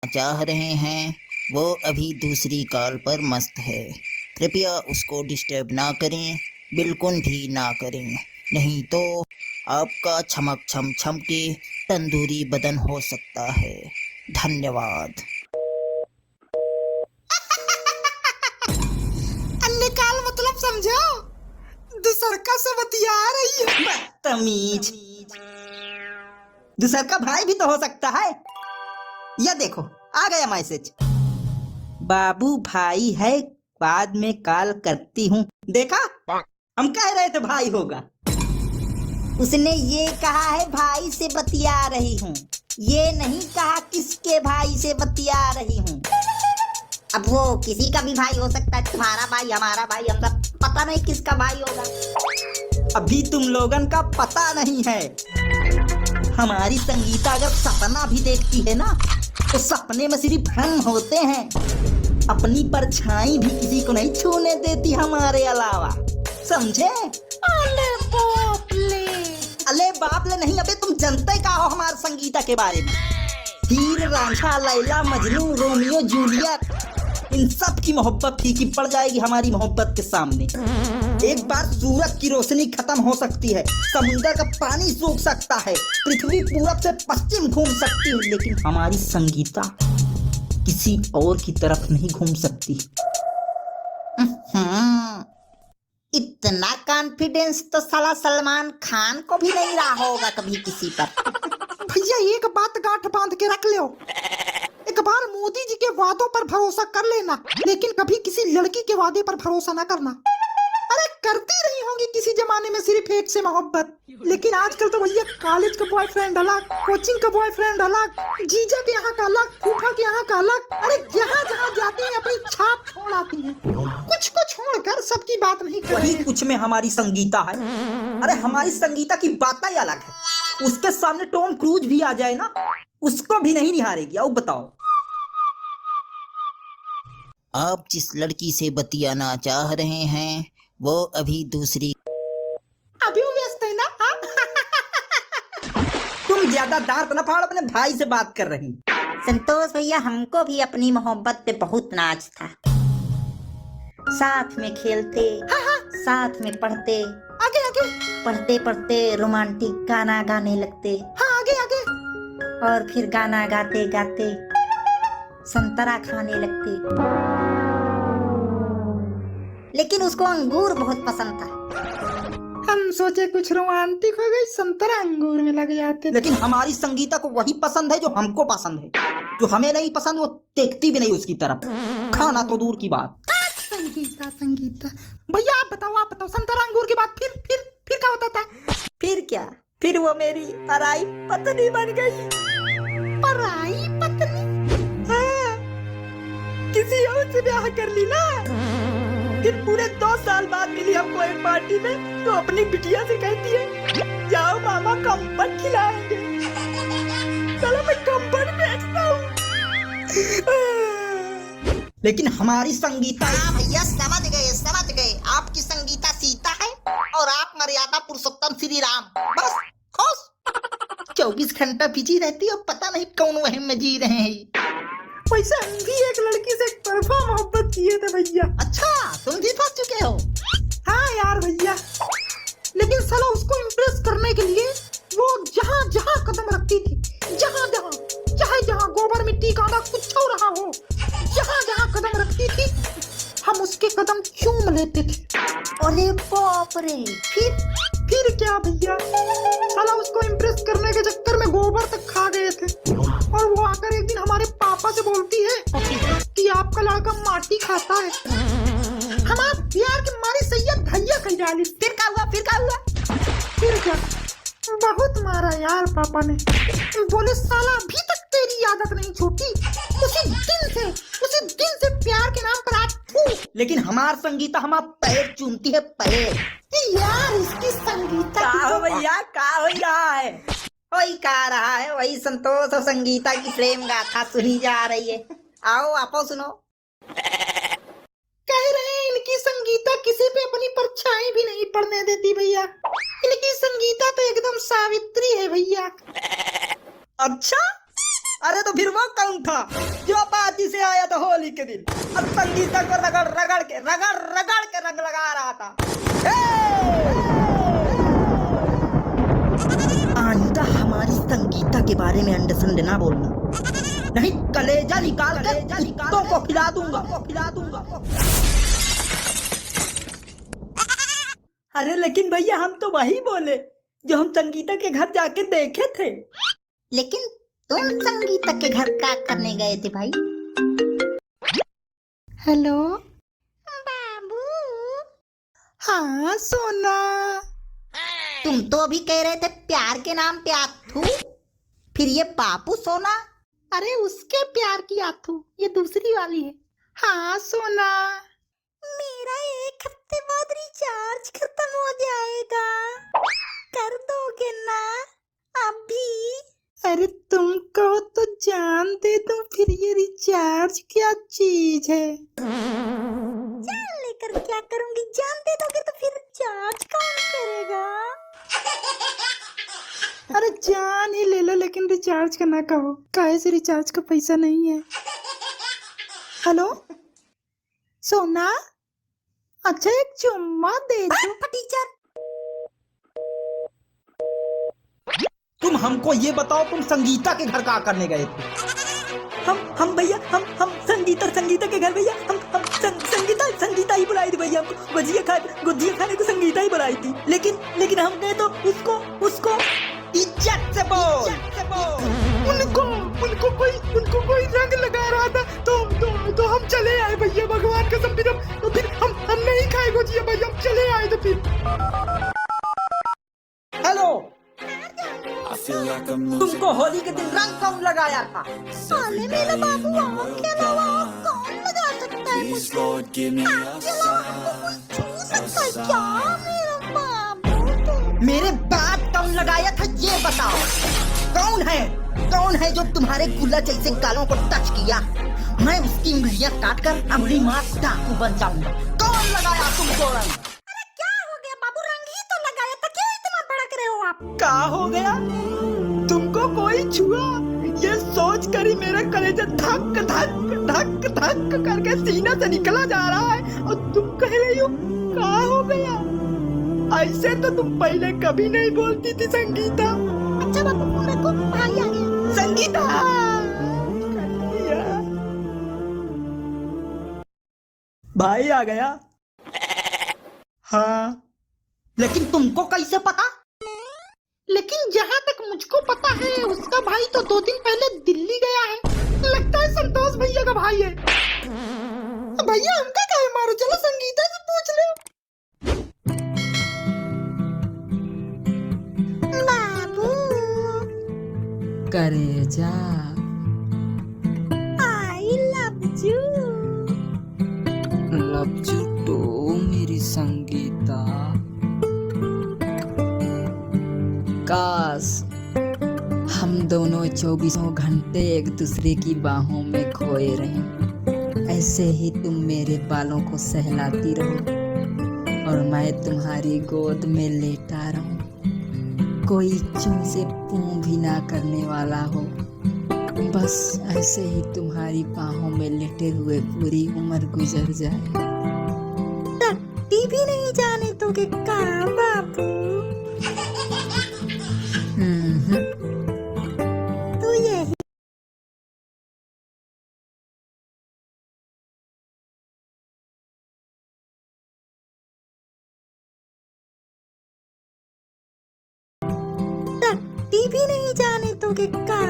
चाह रहे हैं वो अभी दूसरी कॉल पर मस्त है। कृपया उसको डिस्टर्ब ना करें, बिल्कुल भी ना करें, नहीं तो आपका छमक छम छम के तंदूरी बदन हो सकता है। धन्यवाद। निकाल मतलब समझो, दूसरका से बतिया रही है। बदतमीज। दूसर का भाई भी तो हो सकता है। यह देखो आ गया मैसेज। बाबू भाई है, बाद में कॉल करती हूँ। देखा, हम कह रहे थे भाई होगा। उसने ये कहा है भाई से बतिया रही हूँ, ये नहीं कहा किसके भाई से बतिया रही हूँ। अब वो किसी का भी भाई हो सकता है, तुम्हारा भाई, हमारा भाई, हम सब पता नहीं किसका भाई होगा। अभी तुम लोगन का पता नहीं है। हमारी संगीता अगर सपना भी देखती है ना, तो सपने में सिर्फ हम होते हैं। अपनी परछाई भी किसी को नहीं छूने देती हमारे अलावा, समझे? अले बाप ले। अले बाप ले नहीं, अबे तुम जानते का हो हमारी संगीता के बारे में? हीर रांझा, लैला मजनू, रोमियो जूलियट, इन सब की मोहब्बत फीकी पड़ जाएगी हमारी मोहब्बत के सामने। एक बार सूरज की रोशनी खत्म हो सकती है, समुद्र का पानी सूख सकता है, पृथ्वी पूरब से पश्चिम घूम सकती है, लेकिन हमारी संगीता किसी और की तरफ नहीं घूम सकती। इतना कॉन्फिडेंस तो साला सलमान खान को भी नहीं रहा होगा कभी किसी पर। भैया एक बात गांठ बांध के रख लो, एक बार मोदी जी के वादों पर भरोसा कर लेना, लेकिन कभी किसी लड़की के वादे पर भरोसा ना करना। अरे करती रही होंगी किसी जमाने में सिर्फ एक से मोहब्बत, लेकिन आजकल तो भैया कॉलेज का बॉयफ्रेंड अलग, कोचिंग का बॉयफ्रेंड अलग, जीजा के यहाँ का अलग, फूफा के यहाँ का अलग। अरे जहाँ जहाँ जाती है अपनी छाप छोड़ आती है। कुछ को छोड़कर सबकी बात नहीं कर वही रही। कुछ में हमारी संगीता है। अरे हमारी संगीता की बात ही अलग है। उसके सामने टॉम क्रूज भी आ जाए ना, उसको भी नहीं निहारेगी। अब बताओ, आप जिस लड़की से बतियाना चाह रहे हैं वो अभी दूसरी। अभी वो व्यस्त है ना? तुम ज्यादा दांत न फाड़, अपने भाई से बात कर रही। संतोष भैया, हमको भी अपनी मोहब्बत पे बहुत नाज था। साथ में खेलते, साथ में पढ़ते, आगे आगे। पढ़ते पढ़ते रोमांटिक गाना गाने लगते, हाँ आगे आगे। और फिर गाना गाते गाते संतरा खाने लगते। लेकिन उसको अंगूर बहुत पसंद था। हम सोचे कुछ रोमांटिक हो गई, संतरा अंगूर में लग जाते। लेकिन हमारी संगीता को वही पसंद है जो हमको पसंद है। जो हमें नहीं पसंद वो देखती भी नहीं उसकी तरफ, खाना तो दूर की बात। संगीता संगीता भैया आप बताओ संतरा अंगूर के बाद फिर क्या होता था? फिर क्या, फिर वो मेरी पराई पत्नी बन गई। पराई पत्नी? हाँ, किसी और से ब्याह कर ली ना। फिर पूरे 2 साल बाद मिली हमको एक पार्टी में, तो अपनी बिटिया से कहती है जाओ मामा कंबल खिलाएंगे। चलो मैं कंबल बेचता हूँ। लेकिन हमारी संगीता, भैया समझ गए, आपकी संगीता सीता है और आप मर्यादा पुरुषोत्तम श्री राम। बस खुश 24 घंटा बिजी रहती है, पता नहीं कौन वहम में जी रहे हैं। वैसे हम भी एक लड़की से एक तरफा मोहब्बत किए थे भैया। अच्छा, तुम भी फंस चुके हो? हाँ यार भैया, लेकिन साला उसको इम्प्रेस करने के लिए वो जहाँ जहाँ कदम रखती थी, जहाँ जहाँ, चाहे जहाँ गोबर मिट्टी कांदा कुछ हो रहा हो, जहाँ जहाँ कदम रखती थी हम उसके कदम चूम लेते थे। अरे बाप रे! फिर क्या भैया, साला उसको इम्प्रेस करने के चक्कर में गोबर तक खा गए थे। और वो आकर एक दिन हमारे पापा से बोलती है कि आपका लड़का माटी खाता है। हमारे प्यार के मारे सैयद भैया खजाली। फिर क्या हुआ? फिर क्या, बहुत मारा यार पापा ने। बोले साला अभी तक तेरी आदत नहीं छूटी। उसी दिन से प्यार के नाम पर आज फू। लेकिन हमार संगीता हमार पैर चूमती है, पैर। यार इसकी संगीता का हो भैया, का हो रहा है? वही का रहा है, वही संतोष और संगीता की प्रेम गाथा सुनी जा रही है। आओ आपो सुनो। कह रहे हैं इनकी संगीता किसी पे अपनी परछाई भी नहीं पड़ने देती भैया। इनकी संगीता तो एकदम सावित्री है भैया। अच्छा, अरे तो फिर वो कौन था? के दिन, अब संगीता को रगड़ रगड़ के रंग लगा रहा था। आइंदा हमारी संगीता के बारे में अंडसंड ना बोलना, नहीं कलेजा निकाल कर कुत्तों को खिला दूंगा। अरे लेकिन भैया हम तो वही बोले जो हम संगीता के घर जाके देखे थे। लेकिन तुम संगीता के घर क्या करने गए थे भाई? हेलो बाबू, हाँ सोना। तुम तो अभी कह रहे थे प्यार के नाम पे आथू, फिर ये बापू सोना। अरे उसके प्यार की आथू, ये दूसरी वाली है। हाँ सोना। मेरा 1 हफ्ते बाद रिचार्ज खत्म हो जाएगा, कर दोगे ना अभी? अरे तुम कहो तो जान दे दूं, फिर ये रिचार्ज क्या चीज है? जान लेकर क्या करूंगी? जान दे दोगे तो फिर रिचार्ज कौन करेगा? अरे जान ही ले लो, लेकिन रिचार्ज का ना कहो, काहे से रिचार्ज का पैसा नहीं है। हेलो सोना, अच्छा एक चुम्मा दे दो। टीचर, तुम हमको ये बताओ, तुम संगीता के घर क्या करने गए थे? हम भैया हम संगीता के घर भैया, हम संगीता ही बुलाई थी भैया हमको, गुजिया खाने को संगीता ही बुलाई थी। लेकिन हम गए तो उसको इज्जत से बोल। उनको कोई रंग लगा रहा था, तो हम चले आए भैया, भगवान कसम। फिर हम नहीं खाए गुजिया भैया, हम चले आए तो फिर। हेलो, तुमको होली के दिन रंग कौन लगाया था? साले मेरा बाबू, आपके अलावा और कौन लगा सकता है मुझे? आपके अलावा कोई छू सकता है क्या मेरा बाबू? मेरे बाप कौन लगाया था ये बताओ। कौन है जो तुम्हारे गुल्ला जैसे गालों को टच किया? मैं उसकी उंगलियां काटकर अमली मार डाकू बन जाऊंगा। कौन लगाया तुमको रंग? अरे क्या हो गया बाबू, रंग ही तो लगाया था, क्यों इतना भड़क रहे हो आप? क्या हो गया? तुमको कोई छुआ, ये सोच कर ही मेरा कलेजा धक करके सीना से निकला जा रहा है, और तुम कह रही हो क्या हो गया? ऐसे तो तुम पहले कभी नहीं बोलती थी संगीता। अच्छा बाबू, मेरे को भाई आ गया। संगीता, भाई आ गया। हाँ, लेकिन तुमको कैसे पता? लेकिन जहाँ तक मुझको पता है, उसका भाई तो 2 दिन पहले दिल्ली गया है। लगता है संतोष भैया का भाई है। भैया हमका काहे मारो, चलो संगीता से पूछ लो। बाबू, करेजा, I love you. Love you too मेरी संगीता। काश हम दोनों 24 घंटे एक दूसरे की बाहों में खोए रहें। ऐसे ही तुम मेरे बालों को सहलाती रहो और मैं तुम्हारी गोद में लेटा रहूं। कोई चूं से पूं भी ना करने वाला हो, बस ऐसे ही तुम्हारी बाहों में लेटे हुए पूरी उम्र गुजर जाए। टट्टी भी नहीं जाने दोगे का बाबू? तो यही टट्टी भी नहीं जाने दोगे का